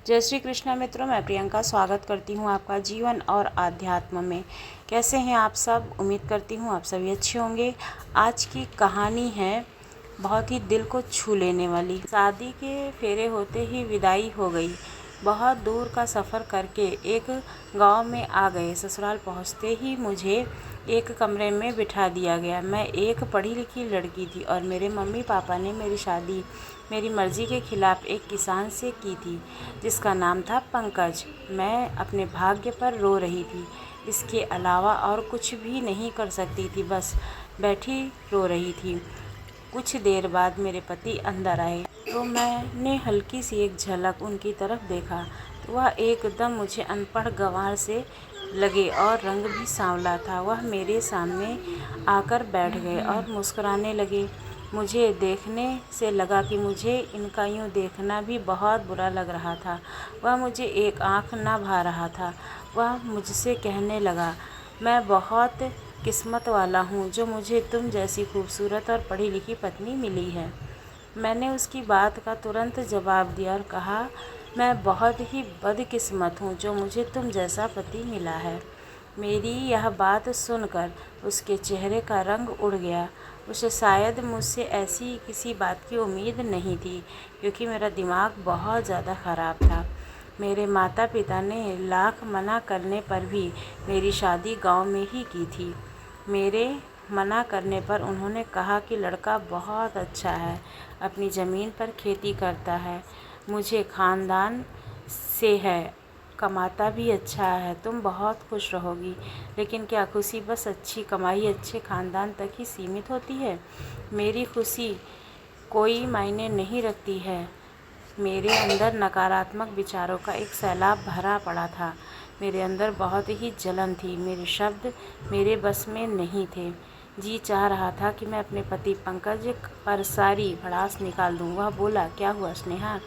जय श्री कृष्णा मित्रों, मैं प्रियंका स्वागत करती हूँ आपका जीवन और आध्यात्म में। कैसे हैं आप सब? उम्मीद करती हूँ आप सभी अच्छे होंगे। आज की कहानी है बहुत ही दिल को छू लेने वाली। शादी के फेरे होते ही विदाई हो गई। बहुत दूर का सफ़र करके एक गांव में आ गए। ससुराल पहुंचते ही मुझे एक कमरे में बिठा दिया गया। मैं एक पढ़ी लिखी लड़की थी और मेरे मम्मी पापा ने मेरी शादी मेरी मर्ज़ी के खिलाफ़ एक किसान से की थी जिसका नाम था पंकज। मैं अपने भाग्य पर रो रही थी। इसके अलावा और कुछ भी नहीं कर सकती थी, बस बैठी रो रही थी। कुछ देर बाद मेरे पति अंदर आए तो मैंने हल्की सी एक झलक उनकी तरफ देखा तो वह एकदम मुझे अनपढ़ गंवार से लगे और रंग भी सांवला था। वह मेरे सामने आकर बैठ गए और मुस्कुराने लगे। मुझे देखने से लगा कि मुझे इनका यूँ देखना भी बहुत बुरा लग रहा था। वह मुझे एक आँख ना भा रहा था। वह मुझसे कहने लगा, मैं बहुत किस्मत वाला हूँ जो मुझे तुम जैसी खूबसूरत और पढ़ी लिखी पत्नी मिली है। मैंने उसकी बात का तुरंत जवाब दिया और कहा, मैं बहुत ही बदकिस्मत हूँ जो मुझे तुम जैसा पति मिला है। मेरी यह बात सुनकर उसके चेहरे का रंग उड़ गया। उसे शायद मुझसे ऐसी किसी बात की उम्मीद नहीं थी, क्योंकि मेरा दिमाग बहुत ज़्यादा ख़राब था। मेरे माता पिता ने लाख मना करने पर भी मेरी शादी गांव में ही की थी। मेरे मना करने पर उन्होंने कहा कि लड़का बहुत अच्छा है, अपनी ज़मीन पर खेती करता है, मुझे ख़ानदान से है, कमाता भी अच्छा है, तुम बहुत खुश रहोगी। लेकिन क्या खुशी बस अच्छी कमाई अच्छे ख़ानदान तक ही सीमित होती है? मेरी खुशी कोई मायने नहीं रखती है। मेरे अंदर नकारात्मक विचारों का एक सैलाब भरा पड़ा था। मेरे अंदर बहुत ही जलन थी। मेरे शब्द मेरे बस में नहीं थे। जी चाह रहा था कि मैं अपने पति पंकज पर सारी भड़ास निकाल दूं। वह बोला, क्या हुआ स्नेहा,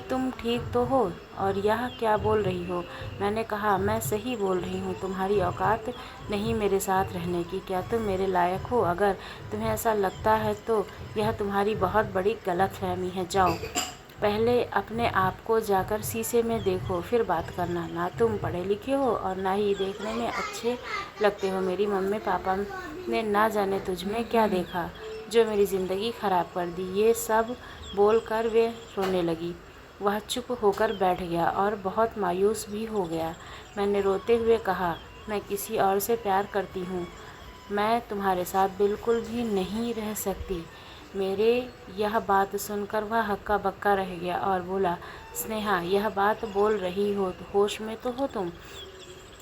तुम ठीक तो हो और यह क्या बोल रही हो? मैंने कहा, मैं सही बोल रही हूँ, तुम्हारी औकात नहीं मेरे साथ रहने की। क्या तुम मेरे लायक हो? अगर तुम्हें ऐसा लगता है तो यह तुम्हारी बहुत बड़ी गलतफहमी है। जाओ, पहले अपने आप को जाकर शीशे में देखो, फिर बात करना। ना तुम पढ़े लिखे हो और ना ही देखने में अच्छे लगते हो। मेरी मम्मी पापा ने ना जाने तुझ में क्या देखा जो मेरी ज़िंदगी ख़राब कर दी। ये सब बोलकर वे रोने लगी। वह चुप होकर बैठ गया और बहुत मायूस भी हो गया। मैंने रोते हुए कहा, मैं किसी और से प्यार करती हूँ। मैं तुम्हारे साथ बिल्कुल भी नहीं रह सकती। मेरे यह बात सुनकर वह हक्का बक्का रह गया और बोला, स्नेहा, यह बात बोल रही हो तो होश में तो हो तुम?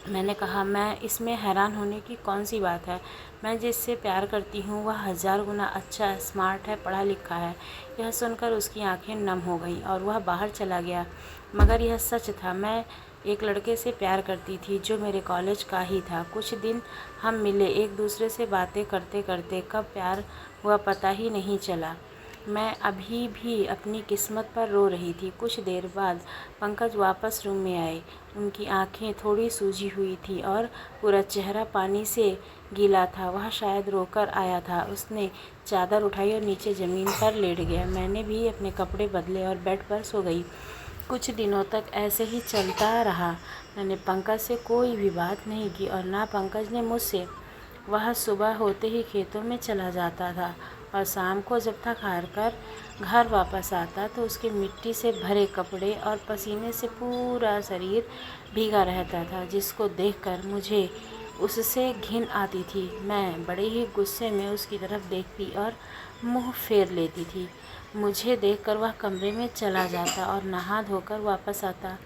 मैंने कहा, मैं इसमें हैरान होने की कौन सी बात है? मैं जिससे प्यार करती हूँ वह 1000 गुना अच्छा है, स्मार्ट है, पढ़ा लिखा है। यह सुनकर उसकी आंखें नम हो गईं और वह बाहर चला गया। मगर यह सच था, मैं एक लड़के से प्यार करती थी जो मेरे कॉलेज का ही था। कुछ दिन हम मिले, एक दूसरे से बातें करते करते कब प्यार हुआ पता ही नहीं चला। मैं अभी भी अपनी किस्मत पर रो रही थी। कुछ देर बाद पंकज वापस रूम में आए। उनकी आंखें थोड़ी सूजी हुई थी और पूरा चेहरा पानी से गीला था। वह शायद रोकर आया था। उसने चादर उठाई और नीचे ज़मीन पर लेट गया। मैंने भी अपने कपड़े बदले और बेड पर सो गई। कुछ दिनों तक ऐसे ही चलता रहा। मैंने पंकज से कोई भी बात नहीं की और ना पंकज ने मुझसे। वह सुबह होते ही खेतों में चला जाता था और शाम को जब थक हार कर घर वापस आता तो उसके मिट्टी से भरे कपड़े और पसीने से पूरा शरीर भीगा रहता था, जिसको देखकर मुझे उससे घिन आती थी। मैं बड़े ही गुस्से में उसकी तरफ देखती और मुंह फेर लेती थी। मुझे देखकर वह कमरे में चला जाता और नहा धोकर वापस आता।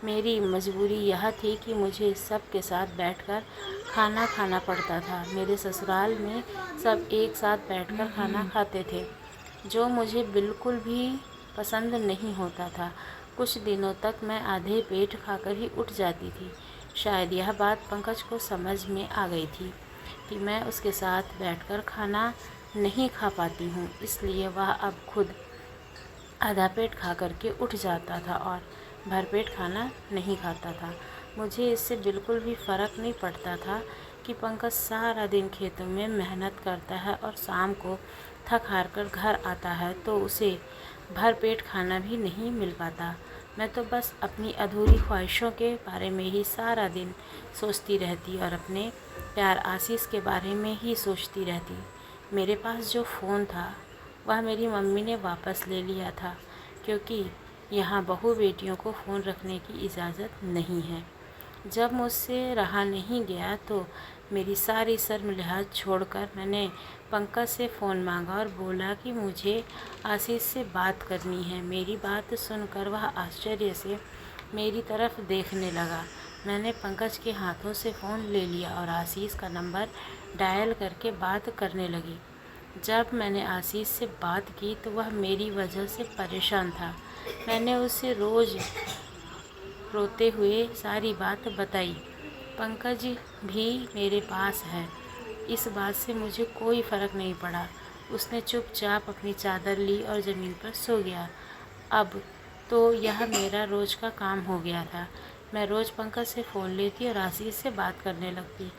मेरी मजबूरी यह थी कि मुझे सबके साथ बैठकर खाना खाना पड़ता था। मेरे ससुराल में सब एक साथ बैठकर खाना खाते थे, जो मुझे बिल्कुल भी पसंद नहीं होता था। कुछ दिनों तक मैं आधे पेट खाकर ही उठ जाती थी। शायद यह बात पंकज को समझ में आ गई थी कि मैं उसके साथ बैठकर खाना नहीं खा पाती हूँ, इसलिए वह अब खुद आधा पेट खा करके उठ जाता था और भरपेट खाना नहीं खाता था। मुझे इससे बिल्कुल भी फ़र्क नहीं पड़ता था कि पंकज सारा दिन खेतों में मेहनत करता है और शाम को थक हार कर घर आता है तो उसे भरपेट खाना भी नहीं मिल पाता। मैं तो बस अपनी अधूरी ख्वाहिशों के बारे में ही सारा दिन सोचती रहती और अपने प्यार आशीष के बारे में ही सोचती रहती। मेरे पास जो फ़ोन था वह मेरी मम्मी ने वापस ले लिया था, क्योंकि यहाँ बहू बेटियों को फ़ोन रखने की इजाज़त नहीं है। जब मुझसे रहा नहीं गया तो मेरी सारी शर्म लिहाज छोड़कर मैंने पंकज से फ़ोन मांगा और बोला कि मुझे आशीष से बात करनी है। मेरी बात सुनकर वह आश्चर्य से मेरी तरफ देखने लगा। मैंने पंकज के हाथों से फ़ोन ले लिया और आशीष का नंबर डायल करके बात करने लगी। जब मैंने आशीष से बात की तो वह मेरी वजह से परेशान था। मैंने उसे रोज़ रोते हुए सारी बात बताई। पंकज भी मेरे पास है, इस बात से मुझे कोई फ़र्क नहीं पड़ा। उसने चुपचाप अपनी चादर ली और ज़मीन पर सो गया। अब तो यह मेरा रोज़ का काम हो गया था। मैं रोज़ पंकज से फ़ोन लेती और आशीष से बात करने लगती।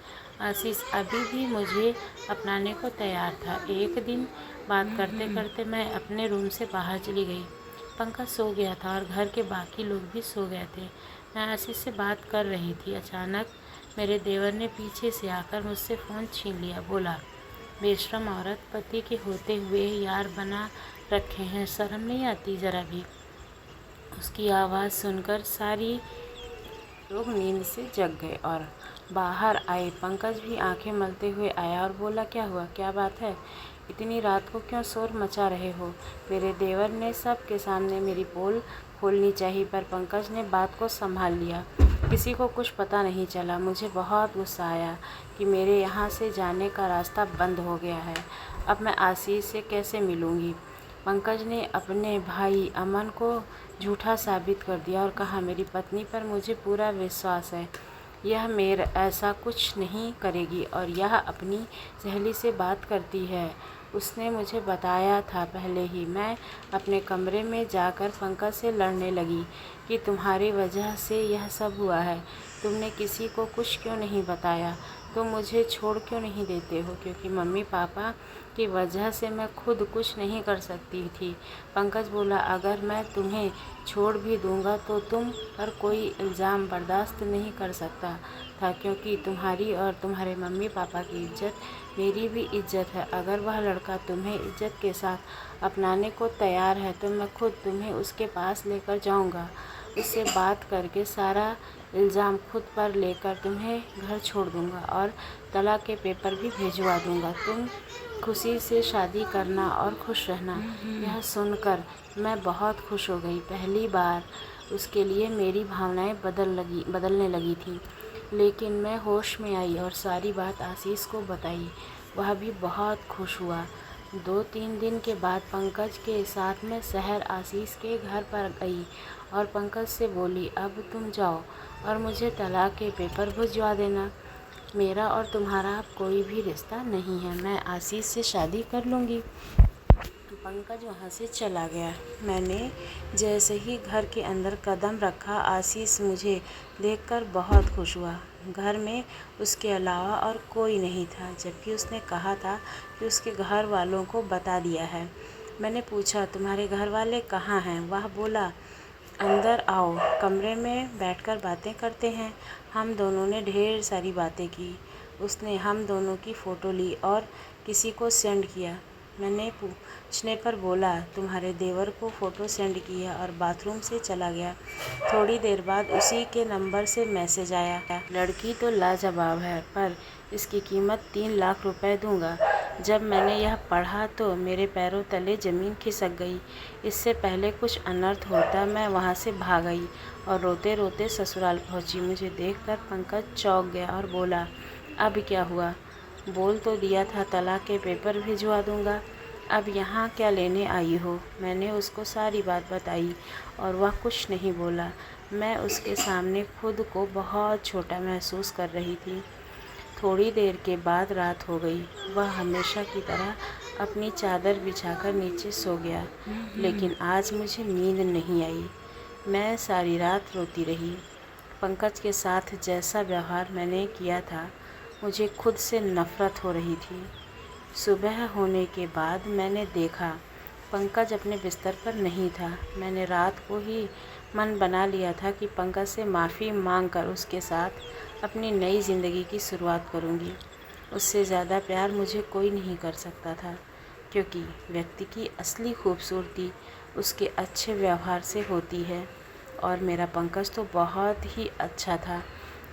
आशीष अभी भी मुझे अपनाने को तैयार था। एक दिन बात करते करते मैं अपने रूम से बाहर चली गई। पंकज सो गया था और घर के बाकी लोग भी सो गए थे। मैं आशीष से बात कर रही थी। अचानक मेरे देवर ने पीछे से आकर मुझसे फ़ोन छीन लिया। बोला, बेशरम औरत, पति के होते हुए यार बना रखे हैं, शर्म नहीं आती ज़रा भी। उसकी आवाज़ सुनकर सारी लोग नींद से जग गए और बाहर आए। पंकज भी आंखें मलते हुए आया और बोला, क्या हुआ, क्या बात है, इतनी रात को क्यों शोर मचा रहे हो। मेरे देवर ने सब के सामने मेरी पोल खोलनी चाहिए, पर पंकज ने बात को संभाल लिया। किसी को कुछ पता नहीं चला। मुझे बहुत गुस्सा आया कि मेरे यहाँ से जाने का रास्ता बंद हो गया है। अब मैं आशीष से कैसे मिलूँगी। पंकज ने अपने भाई अमन को झूठा साबित कर दिया और कहा, मेरी पत्नी पर मुझे पूरा विश्वास है, यह मेरा ऐसा कुछ नहीं करेगी और यह अपनी सहेली से बात करती है। उसने मुझे बताया था पहले ही। मैं अपने कमरे में जाकर पंकज से लड़ने लगी कि तुम्हारी वजह से यह सब हुआ है। तुमने किसी को कुछ क्यों नहीं बताया, तुम मुझे छोड़ क्यों नहीं देते हो, क्योंकि मम्मी पापा की वजह से मैं खुद कुछ नहीं कर सकती थी। पंकज बोला, अगर मैं तुम्हें छोड़ भी दूंगा तो तुम पर कोई इल्ज़ाम बर्दाश्त नहीं कर सकता था, क्योंकि तुम्हारी और तुम्हारे मम्मी पापा की इज्जत मेरी भी इज्जत है। अगर वह लड़का तुम्हें इज्जत के साथ अपनाने को तैयार है तो मैं खुद तुम्हें उसके पास लेकर जाऊंगा। उससे बात करके सारा इल्ज़ाम खुद पर लेकर तुम्हें घर छोड़ दूंगा और तलाक के पेपर भी भिजवा दूंगा। तुम खुशी से शादी करना और खुश रहना। यह सुनकर मैं बहुत खुश हो गई। पहली बार उसके लिए मेरी भावनाएं बदलने लगी थी। लेकिन मैं होश में आई और सारी बात आशीष को बताई। वह भी बहुत खुश हुआ। 2-3 दिन के बाद पंकज के साथ मैं शहर आशीष के घर पर गई और पंकज से बोली, अब तुम जाओ और मुझे तलाक के पेपर भिजवा देना। मेरा और तुम्हारा अब कोई भी रिश्ता नहीं है, मैं आशीष से शादी कर लूँगी। पंकज वहाँ से चला गया। मैंने जैसे ही घर के अंदर कदम रखा, आशीष मुझे देखकर बहुत खुश हुआ। घर में उसके अलावा और कोई नहीं था, जबकि उसने कहा था कि उसके घर वालों को बता दिया है। मैंने पूछा, तुम्हारे घर वाले कहाँ हैं? वह बोला, अंदर आओ, कमरे में बैठकर बातें करते हैं। हम दोनों ने ढेर सारी बातें की। उसने हम दोनों की फ़ोटो ली और किसी को सेंड किया। मैंने पूछने पर बोला, तुम्हारे देवर को फ़ोटो सेंड किया और बाथरूम से चला गया। थोड़ी देर बाद उसी के नंबर से मैसेज आया, लड़की तो लाजवाब है, पर इसकी कीमत 3 लाख रुपए दूंगा। जब मैंने यह पढ़ा तो मेरे पैरों तले ज़मीन खिसक गई। इससे पहले कुछ अनर्थ होता मैं वहाँ से भाग गई और रोते रोते ससुराल पहुँची। मुझे देखकर पंकज चौंक गया और बोला, अब क्या हुआ? बोल तो दिया था तलाक के पेपर भिजवा दूंगा, अब यहाँ क्या लेने आई हो? मैंने उसको सारी बात बताई और वह कुछ नहीं बोला। मैं उसके सामने खुद को बहुत छोटा महसूस कर रही थी। थोड़ी देर के बाद रात हो गई। वह हमेशा की तरह अपनी चादर बिछाकर नीचे सो गया, लेकिन आज मुझे नींद नहीं आई। मैं सारी रात रोती रही। पंकज के साथ जैसा व्यवहार मैंने किया था, मुझे खुद से नफ़रत हो रही थी। सुबह होने के बाद मैंने देखा पंकज अपने बिस्तर पर नहीं था। मैंने रात को ही मन बना लिया था कि पंकज से माफ़ी मांगकर उसके साथ अपनी नई ज़िंदगी की शुरुआत करूंगी। उससे ज़्यादा प्यार मुझे कोई नहीं कर सकता था, क्योंकि व्यक्ति की असली खूबसूरती उसके अच्छे व्यवहार से होती है। और मेरा पंकज तो बहुत ही अच्छा था।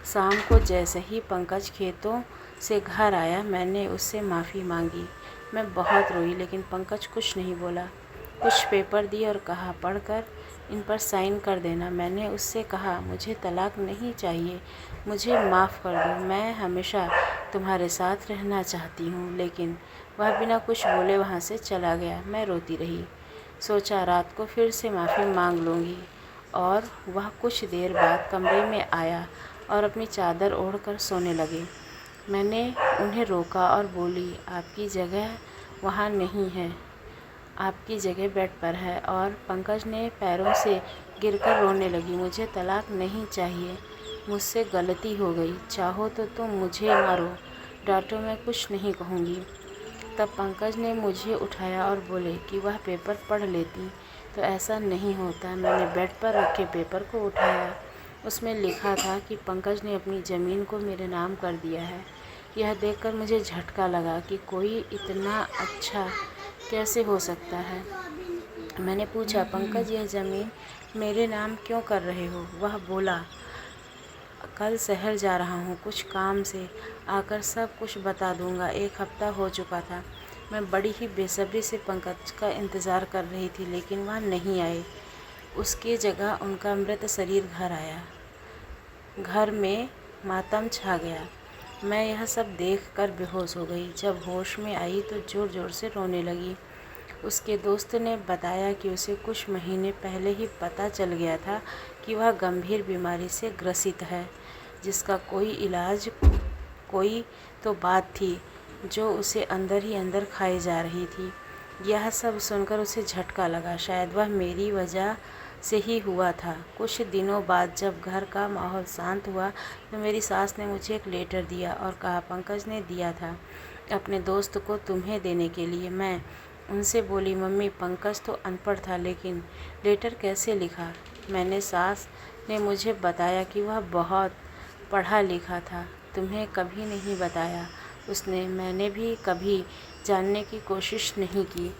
शाम को जैसे ही पंकज खेतों से घर आया, मैंने उससे माफ़ी मांगी। मैं बहुत रोई, लेकिन पंकज कुछ नहीं बोला। कुछ पेपर दिए और कहा, पढ़कर इन पर साइन कर देना। मैंने उससे कहा, मुझे तलाक नहीं चाहिए, मुझे माफ़ कर दो, मैं हमेशा तुम्हारे साथ रहना चाहती हूँ। लेकिन वह बिना कुछ बोले वहाँ से चला गया। मैं रोती रही। सोचा रात को फिर से माफ़ी मांग लूँगी। और वह कुछ देर बाद कमरे में आया और अपनी चादर ओढ़कर सोने लगे। मैंने उन्हें रोका और बोली, आपकी जगह वहाँ नहीं है, आपकी जगह बेड पर है। और पंकज ने पैरों से गिरकर रोने लगी। मुझे तलाक नहीं चाहिए, मुझसे गलती हो गई, चाहो तो तुम मुझे मारो, डांटो, मैं कुछ नहीं कहूँगी। तब पंकज ने मुझे उठाया और बोले कि वह पेपर पढ़ लेती, तो ऐसा नहीं होता। मैंने बेड पर रखे पेपर को उठाया। उसमें लिखा था कि पंकज ने अपनी ज़मीन को मेरे नाम कर दिया है। यह देखकर मुझे झटका लगा कि कोई इतना अच्छा कैसे हो सकता है। मैंने पूछा, पंकज यह ज़मीन मेरे नाम क्यों कर रहे हो? वह बोला, कल शहर जा रहा हूँ कुछ काम से, आकर सब कुछ बता दूँगा। 1 हफ्ता हो चुका था। मैं बड़ी ही बेसब्री से पंकज का इंतज़ार कर रही थी, लेकिन वह नहीं आए। उसकी जगह उनका मृत शरीर घर आया। घर में मातम छा गया। मैं यह सब देखकर बेहोश हो गई। जब होश में आई तो ज़ोर ज़ोर से रोने लगी। उसके दोस्त ने बताया कि उसे कुछ महीने पहले ही पता चल गया था कि वह गंभीर बीमारी से ग्रसित है, जिसका कोई इलाज, कोई तो बात थी जो उसे अंदर ही अंदर खाई जा रही थी। यह सब सुनकर उसे झटका लगा। शायद वह मेरी वजह से ही हुआ था। कुछ दिनों बाद जब घर का माहौल शांत हुआ तो मेरी सास ने मुझे एक लेटर दिया और कहा, पंकज ने दिया था अपने दोस्त को तुम्हें देने के लिए। मैं उनसे बोली, मम्मी पंकज तो अनपढ़ था, लेकिन लेटर कैसे लिखा? मैंने सास ने मुझे बताया कि वह बहुत पढ़ा लिखा था, तुम्हें कभी नहीं बताया उसने। मैंने भी कभी जानने की कोशिश नहीं की।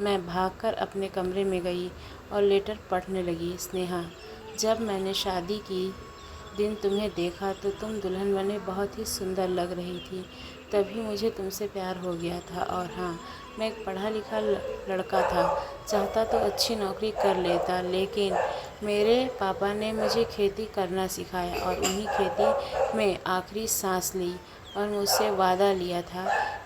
मैं भागकर अपने कमरे में गई और लेटर पढ़ने लगी। स्नेहा, जब मैंने शादी की दिन तुम्हें देखा तो तुम दुल्हन बने बहुत ही सुंदर लग रही थी। तभी मुझे तुमसे प्यार हो गया था। और हाँ, मैं एक पढ़ा लिखा लड़का था, चाहता तो अच्छी नौकरी कर लेता, लेकिन मेरे पापा ने मुझे खेती करना सिखाया और उन्हीं खेती में आखिरी सांस ली और मुझसे वादा लिया था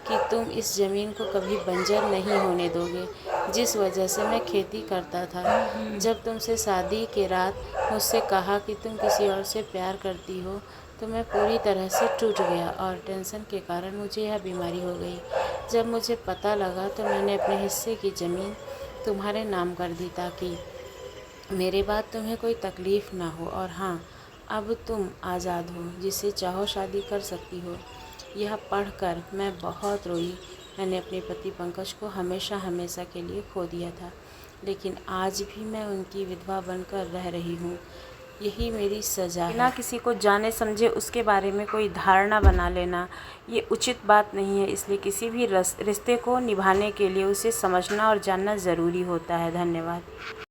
कि तुम इस ज़मीन को कभी बंजर नहीं होने दोगे, जिस वजह से मैं खेती करता था। जब तुमसे शादी के रात मुझसे कहा कि तुम किसी और से प्यार करती हो, तो मैं पूरी तरह से टूट गया और टेंशन के कारण मुझे यह बीमारी हो गई। जब मुझे पता लगा तो मैंने अपने हिस्से की ज़मीन तुम्हारे नाम कर दी, ताकि मेरे बाद तुम्हें कोई तकलीफ़ ना हो। और हाँ, अब तुम आज़ाद हो, जिससे चाहो शादी कर सकती हो। यह पढ़कर मैं बहुत रोई। मैंने अपने पति पंकज को हमेशा हमेशा के लिए खो दिया था, लेकिन आज भी मैं उनकी विधवा बनकर रह रही हूँ। यही मेरी सज़ा है। बिना किसी को जाने समझे उसके बारे में कोई धारणा बना लेना, ये उचित बात नहीं है। इसलिए किसी भी रिश्ते को निभाने के लिए उसे समझना और जानना ज़रूरी होता है। धन्यवाद।